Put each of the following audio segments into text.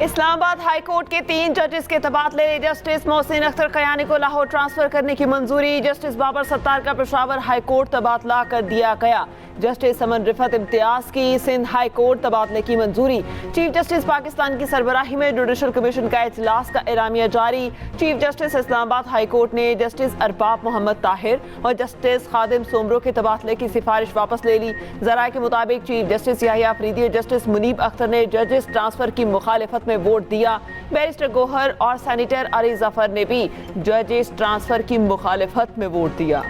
Islamabad high court के 3 जजेस के तबादले। जस्टिस मोहसिन अख्तर कयानी को लाहौर ट्रांसफर करने की मंजूरी। जस्टिस बाबर सत्तार का पेशावर हाई कोर्ट तबादला कर दिया गया। जस्टिस समन रिफत इम्तियाज की सिंध हाई कोर्ट तबादले की मंजूरी। चीफ जस्टिस पाकिस्तान की सरबराही में जुडिशल कमीशन का इजलास का एलामिया जारी। Chief justice Islamabad high court ने जस्टिस अरबाब मोहम्मद ताहिर और जस्टिस खादिम सोमरो के तबादले की सिफारिश वापस ले ली। जराये के मुताबिक चीफ जस्टिस याहिया अफरीदी और जस्टिस मुनीब अख्तर ने जजेस ट्रांसफर की मुखालिफत में वोट दिया। बैरिस्टर गोहर और सैनिटर अली जफर ने भी जजेस ट्रांसफर की मुखालिफत में वोट दिया।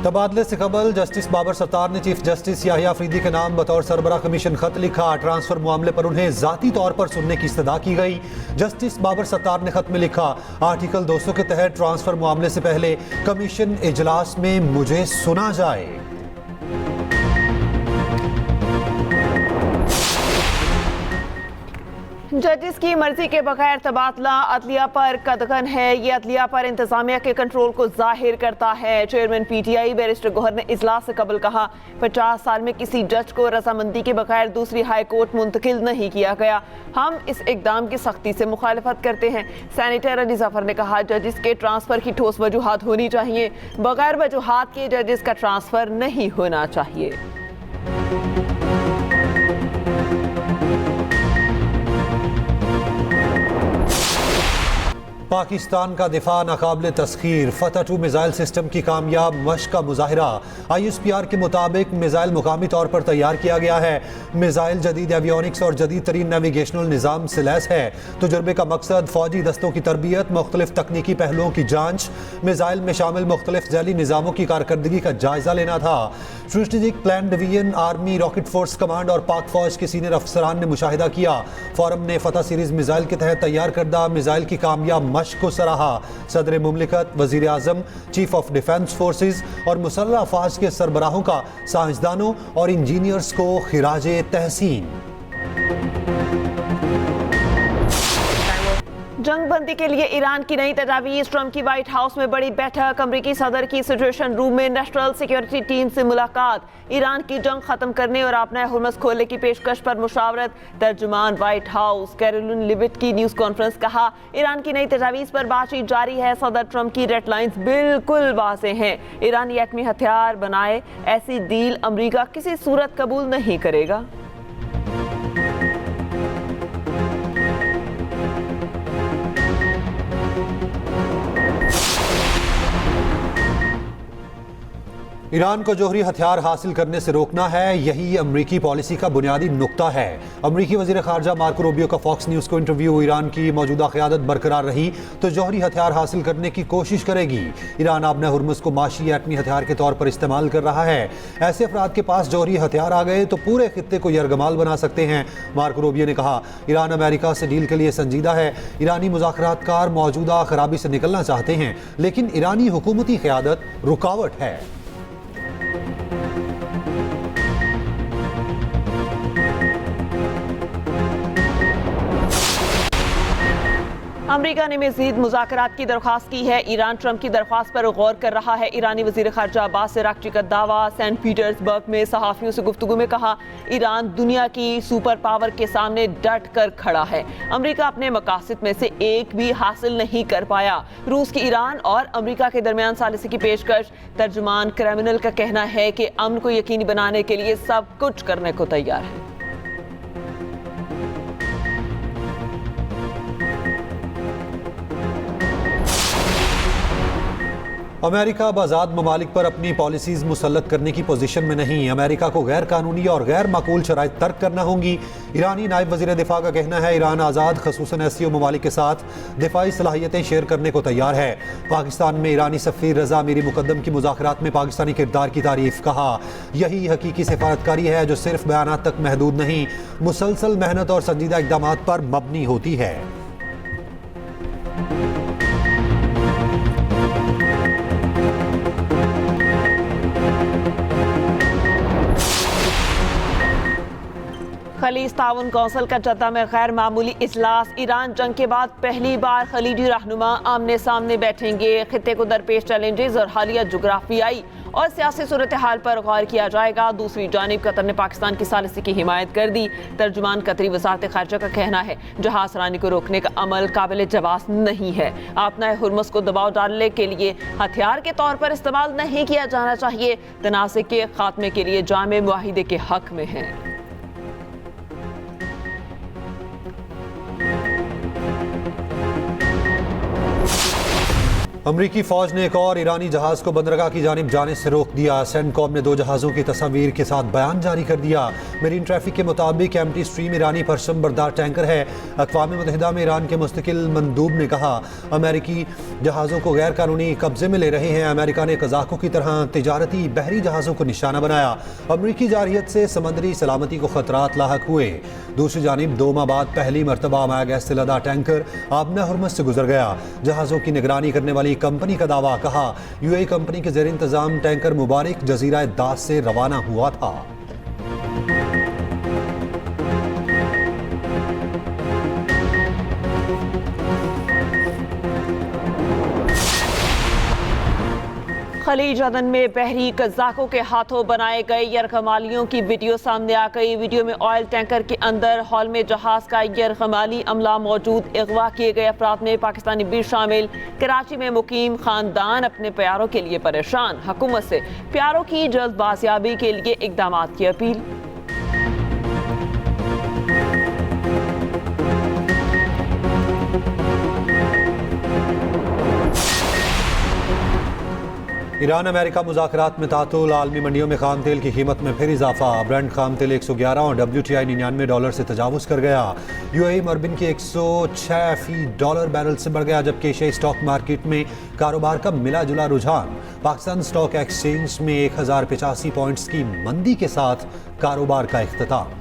तबादले से कबल जस्टिस बाबर सत्तार ने चीफ जस्टिस याहिया अफरीदी के नाम बतौर सरबराह कमीशन खत लिखा। ट्रांसफर मामले पर उन्हें जाती तौर पर सुनने की इस्तदा की गई। जस्टिस बाबर सत्तार ने खत में लिखा, आर्टिकल 200 के तहत ट्रांसफर मामले से पहले कमीशन इजलास में मुझे सुना जाए। जजेस की मर्जी के बगैर तबादला अदलिया पर कदगन है। ये अदलिया पर इंतजामिया के कंट्रोल को जाहिर करता है। चेयरमैन पीटीआई बैरिस्टर गोहर ने इजलास से कबल कहा, 50 साल में किसी जज को रजामंदी के बगैर दूसरी हाई कोर्ट मुंतकिल नहीं किया गया। हम इस इकदाम की सख्ती से मुखालिफत करते हैं। सैनिटर अली जफर ने कहा, जजेस के ट्रांसफर की ठोस वजूहात होनी चाहिए। बगैर वजूहात के जजेस का ट्रांसफर नहीं होना चाहिए। पाकिस्तान का दिफा नाकाबिल तस्खीर। फतह 2 मिसाइल सिस्टम की कामयाब मश्क का मुजाहिरा। ISPR के मुताबिक मिसाइल मुकामी तौर पर तैयार किया गया है। मिसाइल जदीद एवियोनिक्स और जदीद तरीन नेविगेशनल निज़ाम से लैस है। तजुर्बे का मकसद फौजी दस्तों की तरबियत, मुख्तलिफ तकनीकी पहलुओं की जांच, मिसाइल में शामिल मुख्तलिफ जैली निज़ामों की कारकर्दगी का जायजा लेना था। Strategic plan division, army, rocket force command और पाक फौज के सीनियर अफसरान ने मुशाहिदा किया। फोरम ने फतह सीरीज मिसाइल के तहत तैयार करदा मिसाइल की कामयाब मश्क को सराहा। सदर मुमलिकत, वजीर आजम, चीफ ऑफ डिफेंस फोर्सेज और मुसल्लह अफवाज के सरबराहों का साइंसदानों और इंजीनियर्स को खिराजे तहसीन। जंगबंदी के लिए ईरान की नई तजावीज़। ट्रंप की व्हाइट हाउस में बड़ी बैठक। अमरीकी सदर की सिचुएशन रूम में नेशनल सिक्योरिटी टीम से मुलाकात। ईरान की जंग खत्म करने और अपना हुर्मुज़ खोलने की पेशकश पर मुशावरत। तर्जुमान व्हाइट हाउस कैरोलिन लिविट की न्यूज़ कॉन्फ्रेंस। कहा, ईरान की नई तजावीज़ पर बातचीत जारी है। सदर ट्रंप की रेड लाइन्स बिल्कुल वाज़ेह हैं। ईरानी एटमी हथियार बनाए, ऐसी डील अमरीका किसी सूरत कबूल नहीं करेगा। ईरान को जोहरी हथियार हासिल करने से रोकना है, यही अमरीकी पॉलिसी का बुनियादी नुक्ता है। अमरीकी वज़ीर ख़ारजा मार्को रूबियो का फॉक्स न्यूज़ को इंटरव्यू। ईरान की मौजूदा क़यादत बरकरार रही तो जोहरी हथियार हासिल करने की कोशिश करेगी। ईरान अपने हुर्मुज़ को माशी एटमी हथियार के तौर पर इस्तेमाल कर रहा है। ऐसे अफराद के पास जोहरी हथियार आ गए तो पूरे खित्ते को यरगमाल बना सकते हैं। मार्को रूबियो ने कहा, ईरान अमेरिका से डील के लिए संजीदा है। ईरानी मुज़ाकरातकार मौजूदा खराबी से निकलना चाहते हैं, लेकिन ईरानी हुकूमती क़यादत रुकावट है। अमरीका ने मज़ीद मुज़ाकरात की दरख्वास्त की है। ईरान ट्रंप की दरख्वास्त पर गौर कर रहा है। ईरानी वज़ीर ख़ारजा अब्बास अराग़ची का दावा। सेंट पीटर्सबर्ग में सहाफ़ियों से गुफ्तगू में कहा, ईरान दुनिया की सुपर पावर के सामने डट कर खड़ा है। अमरीका अपने मकासद में से एक भी हासिल नहीं कर पाया। रूस की ईरान और अमरीका के दरमियान सालिसी की पेशकश। तर्जुमान क्रिमिनल का कहना है कि अमन को यकीनी बनाने के लिए सब कुछ करने को तैयार है। अमेरिका अब आज़ाद ममालिक पर अपनी पॉलिसीज़ मुसल्लत करने की पोजीशन में नहीं। अमेरिका को गैर कानूनी और गैर माकूल शराइत तर्क करना होंगी। ईरानी नायब वज़ीर दिफा का कहना है, ईरान आज़ाद खसूसन एससीओ ममालिक के साथ दिफाई सलाहियतें शेयर करने को तैयार है। पाकिस्तान में ईरानी सफ़ीर रज़ा मीरी मुकद्दम की मुज़ाकरात में पाकिस्तानी किरदार की तारीफ़। कहा, यही हकीकी सिफारतकारी है जो सिर्फ बयानात तक महदूद नहीं, मुसलसल मेहनत और संजीदा इक़दामात पर मबनी होती है। खलीज ताउन कौंसिल का जद्दा में गैर मामूली इजलास। ईरान जंग के बाद पहली बार खलीजी रहनुमा आमने सामने बैठेंगे। खित्ते को दरपेश चैलेंजेस और हालिया जुग्राफियाई और सियासी सूरत हाल पर गौर किया जाएगा। दूसरी जानिब कतर ने पाकिस्तान की सालिसी की हिमायत कर दी। तर्जुमान कतरी वजारत खारजा का कहना है जहाज रानी को रोकने का अमल काबिल जवाब नहीं है। आपना हुर्मुज़ को दबाव डालने के लिए हथियार के तौर पर इस्तेमाल नहीं किया जाना चाहिए। तनाज़े के खात्मे के लिए जामे मुआहिदे के हक में है। अमरीकी फौज ने एक और ईरानी जहाज को बंदरगाह की जानिब जाने से रोक दिया। सेंटकॉम ने 2 जहाज़ों की तस्वीर के साथ बयान जारी कर दिया। मेरीन ट्रैफिक के मुताबिक एम्प्टी स्ट्रीम ईरानी परचम बरदार टैंकर है। अक़वाम मुत्तहिदा में ईरान के मुस्तकिल मंदूब ने कहा अमेरिकी जहाज़ों को गैर कानूनी कब्जे में ले रहे हैं। अमेरिका ने कज़ाकों की तरह तिजारती बहरी जहाज़ों को निशाना बनाया। अमरीकी जारहियत से समंदरी सलामती को खतरात लाहक हुए। दूसरी जानिब 2 माह बाद पहली मरतबा माया गैस से लदा टैंकर आबना हुर्मुज़ से गुजर गया। जहाज़ों की निगरानी करने वाली कंपनी का दावा, कहा यूएई कंपनी के ज़ेर इंतजाम टैंकर मुबारक जजीरा दास से रवाना हुआ था। खलीज अदन में बहरी कज़ाकों के हाथों बनाए गए यरगमालियों की वीडियो सामने आ गई। वीडियो में ऑयल टैंकर के अंदर हॉल में जहाज का यरगमाली अमला मौजूद। अगवा किए गए अफराद में पाकिस्तानी भी शामिल। कराची में मुकीम खानदान अपने प्यारों के लिए परेशान। हुकूमत से प्यारों की जल्द बाजियाबी के लिए इकदाम की अपील। ईरान अमेरिका मुज़ाकरात में तातुल। आलमी मंडियों में खाम तेल की कीमत में फिर इजाफा। ब्रेंट खाम तेल 111 और WTI $99 से तजावुज़ कर गया। यूएई मरबिन की 106 डॉलर बैरल से बढ़ गया। जबकि एशियाई स्टॉक मार्केट में कारोबार का मिला जुला रुझान। पाकिस्तान स्टॉक एक्सचेंज में 1085 पॉइंट्स की मंदी के साथ कारोबार का इख्तिताम।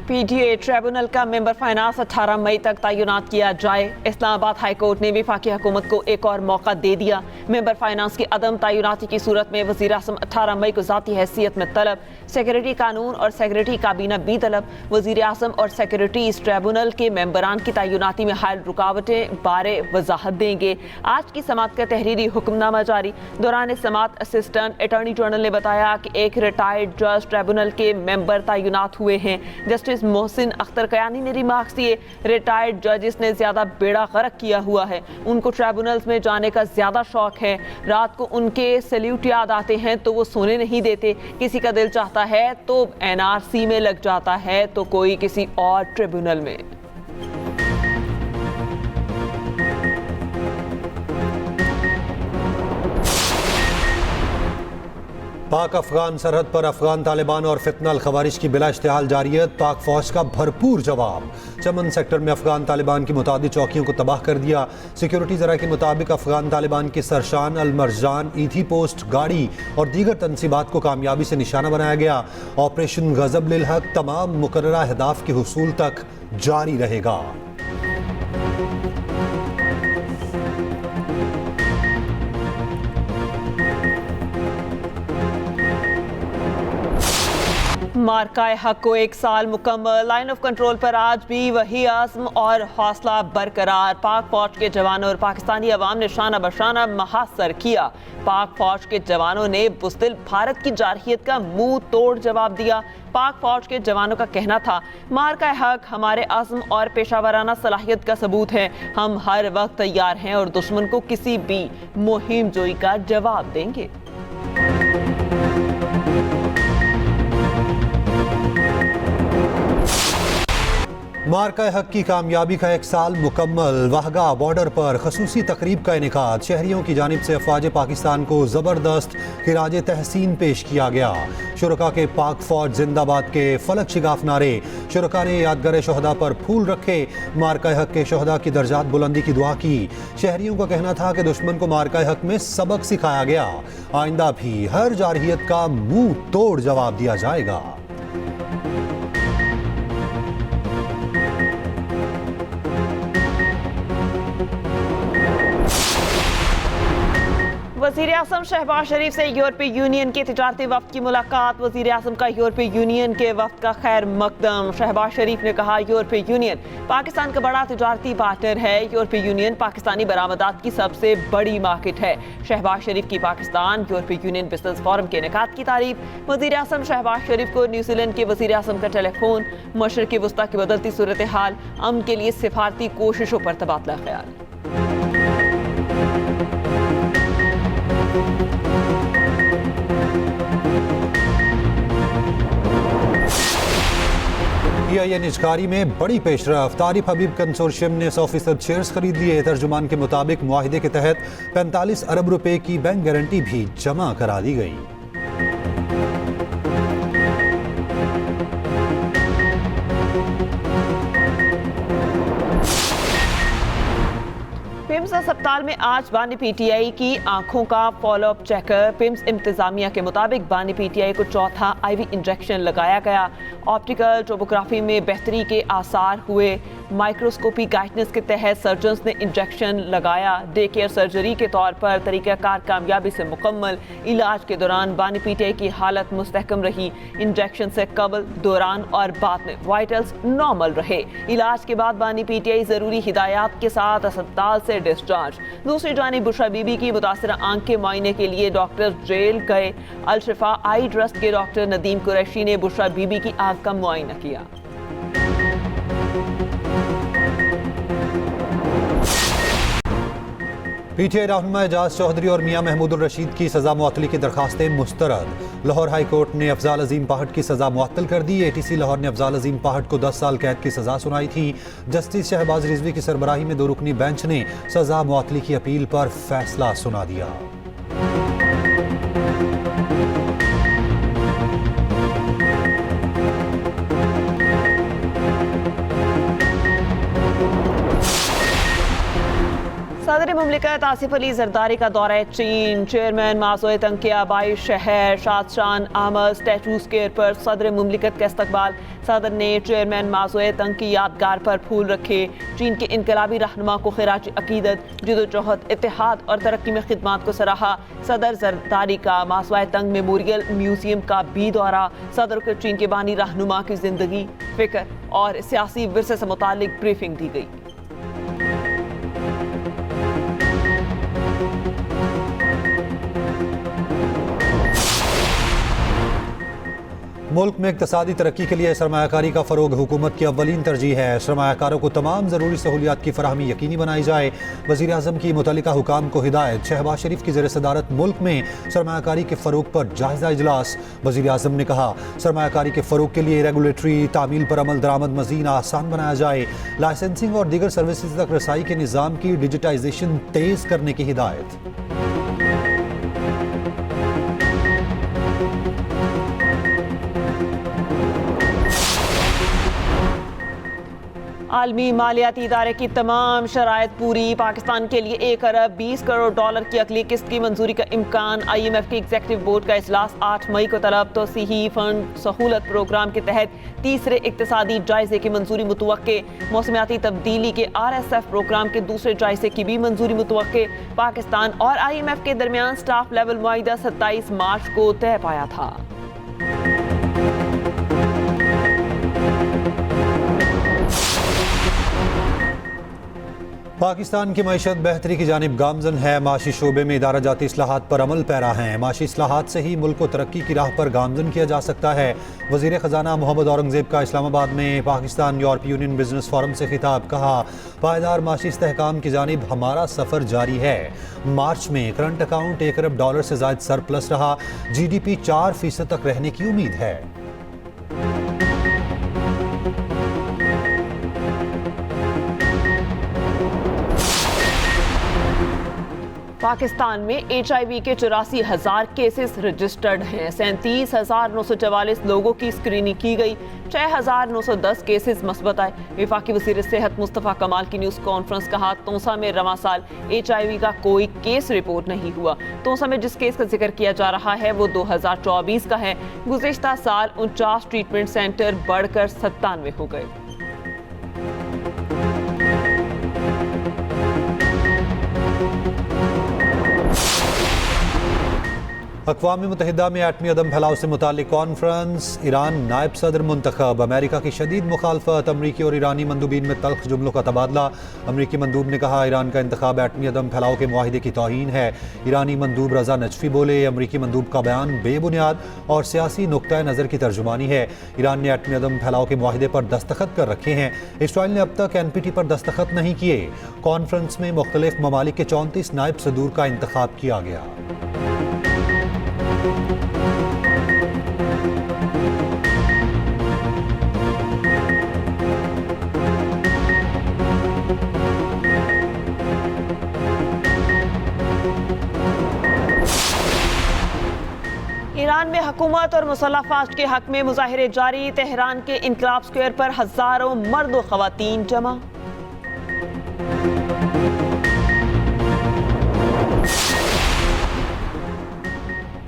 PTA ट्रिब्यूनल का मेंबर फाइनेंस 18 मई तक तैनात किया जाए। इस्लामाबाद हाई कोर्ट ने वफाकी हुकूमत को एक और मौका दे दिया। मेंबर फाइनेंस की अदम तैनाती की सूरत में वज़ीर आज़म 18 मई को ज़ाती हैसियत में तलब। सेक्रेटरी कानून और सेक्रेटरी काबीना भी तलब। वज़ीर आज़म और सेक्रेटरी इस ट्रिब्यूनल के मेंबरान की तैनाती में हाल रुकावटें बारे वजाहत देंगे। आज की समात का तहरीरी हुक्मनामा जारी। दौरान समात असिस्टेंट अटॉर्नी जनरल ने बताया कि एक रिटायर्ड जज ट्रिब्यूनल के मेंबर तैनात हुए हैं। जस्टिस मोहसिन अख्तर कयानी ने रिमार्क्स दिए रिटायर्ड जजेस ने ज्यादा बेड़ा गर्क किया हुआ है। उनको ट्रिब्यूनल्स में जाने का ज्यादा शौक है। रात को उनके सैल्यूट याद आते हैं तो वो सोने नहीं देते। किसी का दिल चाहता है तो NRC में लग जाता है तो कोई किसी और ट्रिब्यूनल में। पाक अफगान सरहद पर अफगान तालिबान और फितना अल खवारिज की बिला इश्तिहाल जारियत। पाक फौज का भरपूर जवाब। चमन सेक्टर में अफगान तालिबान की मुतादिद चौकियों को तबाह कर दिया। सिक्योरिटी जरा के मुताबिक अफगान तालिबान की सरशान अल मरजान ईथी पोस्ट गाड़ी और दीगर तनसीबात को कामयाबी से निशाना बनाया गया। ऑपरेशन गजब लिल हक तमाम मुकर्ररा अहदाफ के हुसूल तक जारी रहेगा। मार्काए हक को 1 साल मुकम्मल। लाइन ऑफ कंट्रोल पर आज भी वही आज़म और हौसला बरकरार। पाक फौज के जवानों और पाकिस्तानी अवाम ने शाना बशाना महासर किया। पाक फौज के जवानों ने बुज़दिल भारत की जारहियत का मुंह तोड़ जवाब दिया। पाक फौज के जवानों का कहना था मार्काए हक हमारे आज़म और पेशावराना सलाहियत का सबूत है। हम हर वक्त तैयार हैं और दुश्मन को किसी भी मुहिम जोई का जवाब देंगे। मार्का हक की कामयाबी का 1 साल मुकम्मल। वाहगा बॉर्डर पर खसूसी तकरीब का इनेकाद। शहरियों की जानिब से अफवाज पाकिस्तान को ज़बरदस्त खिराज तहसीन पेश किया गया। शुरका के पाक फौज जिंदाबाद के फलक शिगाफ नारे। शुरका ने यादगार शहदा पर फूल रखे। मार्का हक के शहदा की दर्जात बुलंदी की दुआ की। शहरियों का कहना था कि दुश्मन को मार्का हक में सबक सिखाया गया। आइंदा भी हर जारहियत का मुंह तोड़ जवाब दिया जाएगा। वज़ीर आज़म शहबाज शरीफ से यूरोपीय यूनियन के तिजारती वफ्द की मुलाकात। वज़ीर आज़म का यूरोपीय यूनियन के वफ्द का खैर मकदम। शहबाज शरीफ ने कहा यूरोपीय यूनियन पाकिस्तान का बड़ा तिजारती पार्टनर है। यूरोपीय यूनियन पाकिस्तानी बरामदात की सबसे बड़ी मार्केट है। शहबाज शरीफ की पाकिस्तान यूरोपीय यूनियन बिजनेस फोरम के इनेकाद की तारीफ। वज़ीर आज़म शहबाज शरीफ को न्यूजीलैंड के वज़ीर आज़म का टेलीफोन। मशरक़ी वस्ता की बदलती सूरत हाल, अमन के लिए सिफारती कोशिशों पर तबादला ख्याल। PIN निजकारी में बड़ी पेशरफ। तारिफ हबीब कंसोर्शियम ने 100% शेयर्स खरीद लिए। तर्जुमान के मुताबिक मुआहिदे के तहत 45 अरब रुपए की बैंक गारंटी भी जमा करा दी गई। पिम्स अस्पताल में आज बानी PTI की आंखों का फॉलोअप चेकअप। पिम्स इंतजामिया के मुताबिक बानी PTI को चौथा IV इंजेक्शन लगाया गया। ऑप्टिकल टोपोग्राफी में बेहतरी के आसार हुए। माइक्रोस्कोपी गाइडेंस के तहत सर्जन्स ने इंजेक्शन लगाया। डे केयर सर्जरी के तौर पर तरीक़ाकार कामयाबी से मुकम्मल। इलाज के दौरान बानी PTI की हालत मुस्तहकम रही। इंजेक्शन से कबल, दौरान और बाद में वाइटल्स नॉर्मल रहे। इलाज के बाद बानी PTI ज़रूरी हिदायत के साथ अस्पताल से डिस्चार्ज। दूसरी जानिब बुशरा बीबी की मुतासरा आंख के मुआयने के लिए डॉक्टर जेल गए। अल शिफा आई ट्रस्ट के डॉक्टर नदीम कुरैशी ने बुशरा बीबी की आंख का मुआयना किया। PTI रहनुमा एजाज चौधरी और मियां महमूदुर रशीद की सजा मुअत्तली की दरखास्तें मुस्तरद। लाहौर हाई कोर्ट ने अफजाल अजीम पाहट की सजा मुअत्तल कर दी। ATC लाहौर ने अफजाल अजीम पाहट को 10 साल कैद की सजा सुनाई थी। जस्टिस शहबाज रिजवी की सरबराही में 2 रुकनी बेंच ने सजा मुअत्तली की अपील पर फैसला सुना दिया। सदर मुमलिकत आसिफ अली जरदारी का दौरा चीन। चेयरमैन माज़ोए तंग के आबाई शहर शादशान आमद स्टैचू स्क्वायर पर सदर मुमलिकत का इस्तकबाल। सदर ने चेयरमैन माज़ोए तंग की यादगार पर फूल रखे। चीन के इनकलाबी रहनुमा को खिराज अकीदत, जदोजहद, इत्तेहाद और तरक्की में खिदमात को सराहा। सदर जरदारी का माज़ोए तंग मेमोरियल म्यूजियम का भी दौरा। सदर को चीन के बानी रहनुमा की जिंदगी, फिक्र और सियासी विरसे से मुतालिक ब्रीफिंग दी गई। मुल्क में इक़्तिसादी तरक्की के लिए सरमायाकारी का फ़रोग़ हुकूमत की अव्वलीन तरजीह है। सरमायाकारों को तमाम ज़रूरी सहूलियात की फराहमी यकीनी बनाई जाए। वज़ीर आज़म की मुतल्लिका हुकाम को हिदायत। शहबाज शरीफ की ज़ेर सदारत मुल्क में सरमायाकारी के फ़रोग़ पर जायज़ा इजलास। वज़ीर आज़म ने कहा सरमायाकारी के फ़रोग़ के लिए रेगुलेटरी तामील पर अमल दरामद मज़ीद आसान बनाया जाए। लाइसेंसिंग और दीगर सर्विसेज तक रसाई के निज़ाम की डिजिटाइजेशन तेज़ करने की हिदायत। आलमी मालियाती इदारे की तमाम शराइत पूरी। पाकिस्तान के लिए 1 अरब 20 करोड़ डॉलर की अगली किस्त की मंजूरी का इम्कान। IMF के एग्जीक्यूटिव बोर्ड का इजलास 8 मई को तलब। तोसीही फंड सहूलत प्रोग्राम के तहत तीसरे इक्तिसादी जायजे की मंजूरी मुतवक्के। मौसमियाती तब्दीली के RSF प्रोग्राम के दूसरे जायजे की भी मंजूरी मुतवक्के। पाकिस्तान और IMF के दरमियान स्टाफ लेवल मुआहिदा 27 मार्च को तय पाया था। पाकिस्तान की मईशत बेहतरी की जानिब गामजन है। माशी शोबे में इदारा जाती इस्लाहात पर अमल पैरा हैं। माशी इस्लाहात से ही मुल्क को तरक्की की राह पर गामजन किया जा सकता है। वज़ीर ख़जाना मोहम्मद औरंगज़ेब का इस्लामाबाद में पाकिस्तान यूरोपीय यूनियन बिजनेस फोरम से खिताब। कहा पायदार माशी इस्तेहकाम की जानिब हमारा सफ़र जारी है। मार्च में करंट अकाउंट 1 अरब डॉलर से ज़ायद सरप्लस रहा। GDP 4% तक रहने की उम्मीद है। पाकिस्तान में HIV के 84,000 केसेस रजिस्टर्ड हैं। 37,944 लोगों की स्क्रीनिंग की गई। 6,910 केसेस मस्बत आए। वफाकी वज़ीर सेहत मुस्तफ़ा कमाल की न्यूज़ कॉन्फ्रेंस। कहा तोसा में रवां साल HIV का कोई केस रिपोर्ट नहीं हुआ। तोसा में जिस केस का जिक्र किया जा रहा है वो 2024 का है। गुज़िश्ता साल 49 ट्रीटमेंट सेंटर बढ़कर 97 हो गए। अक़वाम मुत्तहिदा में एटमी अदम फैलाव से मुतालिक कॉन्फ्रेंस, ईरान नायब सदर मुंतखब, अमेरिका की शदीद मुखालफत, अमरीकी और ईरानी मंदूबीन में तल्ख जुमलों का तबादला। अमरीकी मंदूब ने कहा ईरान का इंतखाब एटमी अदम फैलाव के मुआहिदे की तौहीन है। ईरानी मंदूब रजा नजफी बोले अमरीकी मंदूब का बयान बेबुनियाद और सियासी नुक्ता नज़र की तर्जुमानी है। ईरान ने एटमी अदम फैलाव के मुआहिदे पर दस्तखत कर रखे हैं। इसराइल ने अब तक NPT पर दस्तखत नहीं किए। कॉन्फ्रेंस में मुख्तलिफ ममालिक के 34 नायब सदूर का इंतखाब किया गया। ईरान में हुकूमत और मुसल्लह फास्ट के हक में मुजाहिरे जारी। तेहरान के इनकलाब स्क्वायर पर हजारों मर्द व खवातीन जमा।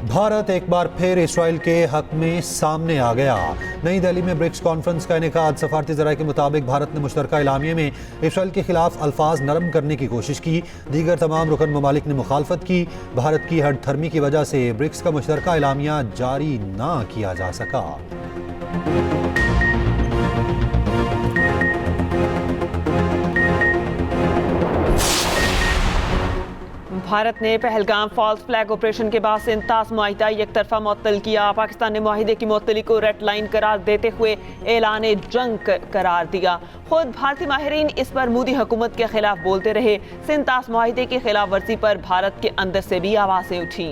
भारत एक बार फिर इसराइल के हक में सामने आ गया। नई दिल्ली में ब्रिक्स कॉन्फ्रेंस का इनेकाद। सफारती ज़राए के मुताबिक भारत ने मुश्तरका इलामिये में इसराइल के खिलाफ अल्फाज नरम करने की कोशिश की। दीगर तमाम रुकन ममालिक ने मुखालफत की। भारत की हठधर्मी की वजह से ब्रिक्स का मुश्तरका इलामिया जारी ना किया जा सका। भारत ने पहलगाम फॉल्स फ्लैग ऑपरेशन के बाद से इंताज मुआहिदा एक तरफा मुअत्तल किया। पाकिस्तान ने मुआहिदे की मुअत्तली को रेड लाइन करार देते हुए ऐलान जंग करार दिया। खुद भारतीय माहिरीन इस पर मोदी हुकूमत के खिलाफ बोलते रहे। सिंतास मुआहिदे की खिलाफ वर्जी पर भारत के अंदर से भी आवाजें उठी।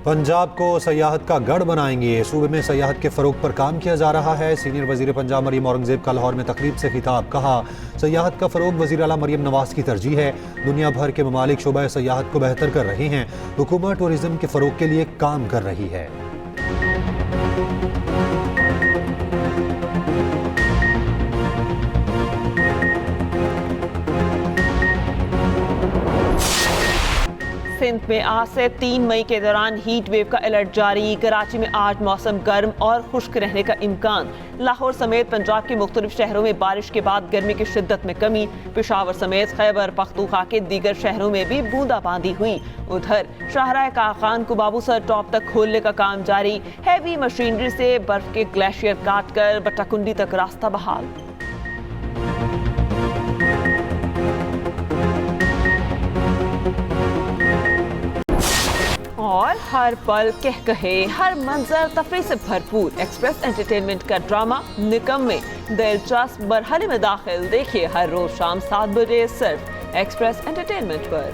पंजाब को सयाहत का गढ़ बनाएंगे। सूबे में सयाहत के फ़रोग पर काम किया जा रहा है। सीनियर वज़ीर पंजाब मरियम औरंगज़ेब का लाहौर में तकरीब से खिताब। कहा सयाहत का फ़रोग वज़ीर आला मरियम नवाज़ की तरजीह है। दुनिया भर के ममालिक शोबा सयाहत को बेहतर कर रहे हैं। हुकूमत टूरिज़्म के फ़रोग के लिए काम कर रही है। सिंध में आज से 3 मई के दौरान हीट वेव का अलर्ट जारी। कराची में आज मौसम गर्म और खुश्क रहने का इम्कान। लाहौर समेत पंजाब के मुख्तलिफ शहरों में बारिश के बाद गर्मी की शिद्दत में कमी। पेशावर समेत खैबर पख्तूनख्वा के दीगर शहरों में भी बूंदाबांदी हुई। उधर शाहराह काखान को बाबूसर टॉप तक खोलने का काम जारी। हैवी मशीनरी से बर्फ के ग्लेशियर काट कर बट्टाकुंडी तक रास्ता बहाल। और हर पल कह कहे, हर मंजर तफरीह से भरपूर एक्सप्रेस एंटरटेनमेंट का ड्रामा निकम में दिलचस्प मरहले में दाखिल। देखिए हर रोज शाम 7 बजे सिर्फ एक्सप्रेस एंटरटेनमेंट पर।